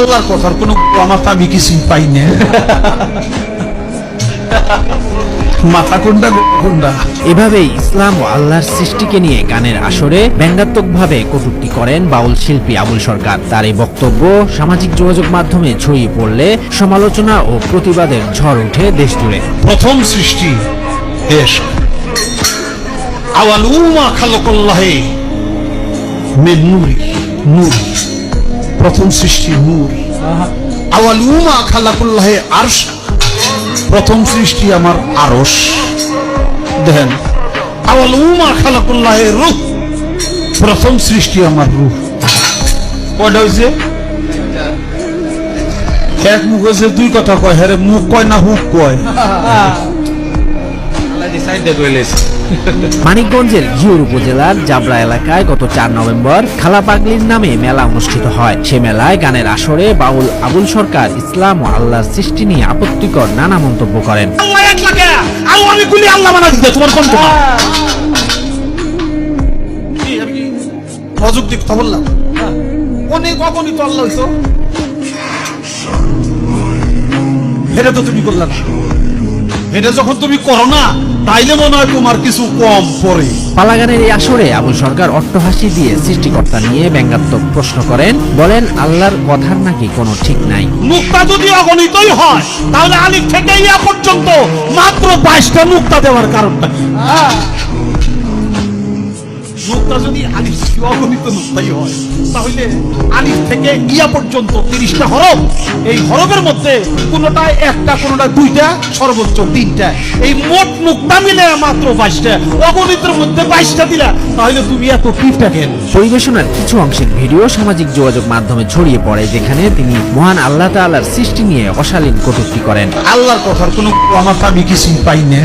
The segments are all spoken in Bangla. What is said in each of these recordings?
আল্লাহর কথার কোনো আমার তো আমি কিছুই পাই না। মাথা কোনটা কোনটা। এভাবেই ইসলাম ও আল্লাহর সৃষ্টিকে নিয়ে গানের আসরে ব্যঙ্গাত্মকভাবে কটূক্তি করেন বাউল শিল্পী আবুল সরকার। তার এই বক্তব্য সামাজিক যোগাযোগ মাধ্যমে ছড়িয়ে পড়লে সমালোচনা ও প্রতিবাদের ঝড় ওঠে দেশ জুড়ে। প্রথম সৃষ্টি ইশক, আওয়ালুমা খালাকাল্লাহি মিন নূরি, নূর। প্রথম সৃষ্টি নূর। আওয়ালুমা খালাকাল্লাহি আরশ, প্রথম সৃষ্টি আমার আরশ। দেখেন, আওয়ালুমা খালাকাল্লাহি রূহ, প্রথম সৃষ্টি আমার রূহ। কয়টা হয়েছে? এক মুখ হয়েছে, দুই কথা কয়। হ্যাঁ, মুখ কয় না হুক কয়। মানিকগঞ্জের ঘিওর উপজেলার জাবরা এলাকায় গত 4 নভেম্বর খালা পাগলির নামে মেলা অনুষ্ঠিত হয়। সে মেলায় গানের আসরে বাউল আবুল সরকার ইসলাম ও আল্লাহর সৃষ্টি নিয়ে আপত্তিকর নানা মন্তব্য করেন। আল্লাহ এক লাগে, আল্লাহ অনেকগুলি আল্লাহ বানা দিতে তোমার কোন কথা? প্রযুক্তি কথা বললাম, অনেক অগণিত আল্লাহ হইতো, এটা তো তুমি করলা না। এটা যখন তুমি করো না, তাইলে মনে হয় তোমার কিছু কম পড়ে। পালাগানের এই আসরে আবুল সরকার অট্টহাসি দিয়ে সৃষ্টিকর্তা নিয়ে ব্যঙ্গাত্মক প্রশ্ন করেন। বলেন, আল্লাহর কথার নাকি কোনো ঠিক নাই। নুক্তা যদি অগণিতই হয়, তাহলে আলিফ থেকে ইয়া পর্যন্ত মাত্র 22টা নুক্তা দেওয়ার কারণটা কি? নুক্তা যদি আলিফ অগণিত নুক্তাই হয়, তাহলে আলিফ থেকে ইয়া পর্যন্ত 30টা হরফ। এই হরফের মধ্যে কোনোটা একটা, কোনোটা দুইটা, সর্বোচ্চ 3টা। এই মোট নুক্তা মিলে মাত্র 22টা। অগণিতের মধ্যে 22টা দিলা, তাহলে তুমি এত কিপটা কেন? পরিবেশনার কিছু অংশের ভিডিও সামাজিক যোগাযোগ মাধ্যমে ছড়িয়ে পড়ে, যেখানে তিনি মহান আল্লাহ তাআলার সৃষ্টি নিয়ে অশালীন কটূক্তি করেন। আল্লাহর কথার কোনো আমার তো আমি কিছুই পাই না।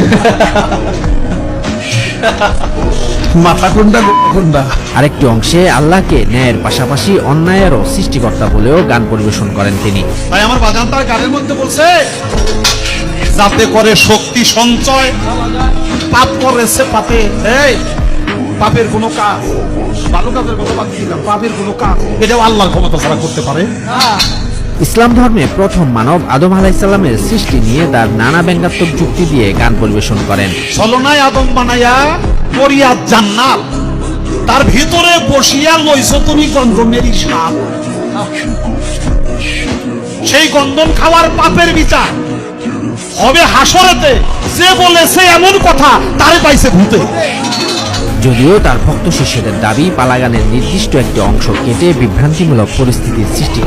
মাথা কোনটা কোনটা। আরেকটি অংশে আল্লাহকে ন্যায়ের পাশাপাশি অন্যায়েরও সৃষ্টিকর্তা বলেও গান পরিবেশন করেন তিনি। তাই আমার বাজান তার গানের মধ্যে বলছে, যাতে করে শক্তি সঞ্চয়, পাপ করেছে পাপে। এই পাপের কোনো কাজ, ভালো কাজের কথা বাদ দিলাম, পাপের কোনো কাজ এটাও আল্লাহর ক্ষমতা ছাড়া করতে পারে। ইসলাম ধর্মে প্রথম মানব আদম আলাইহিসসালামের সৃষ্টি নিয়ে তার নানা ব্যঙ্গাত্মক যুক্তি দিয়ে গান পরিবেশন করেন। ছলনায় আদম বানাইয়া করিয়া জান্নাত, তার ভিতরে বসিয়া লইছো তুমি গন্ধমেরই সাপ। সেই গন্ধম খাওয়ার পাপের বিচার হবে হাসরেতে। যে বলেছে এমন কথা, তারে পাইছে ভূতে। যদিও তার ভক্ত শিষ্যদের দাবি, পালাগানের নির্দিষ্ট একটি অংশ কেটে বিভ্রান্তিমূলক পরিস্থিতির সৃষ্টি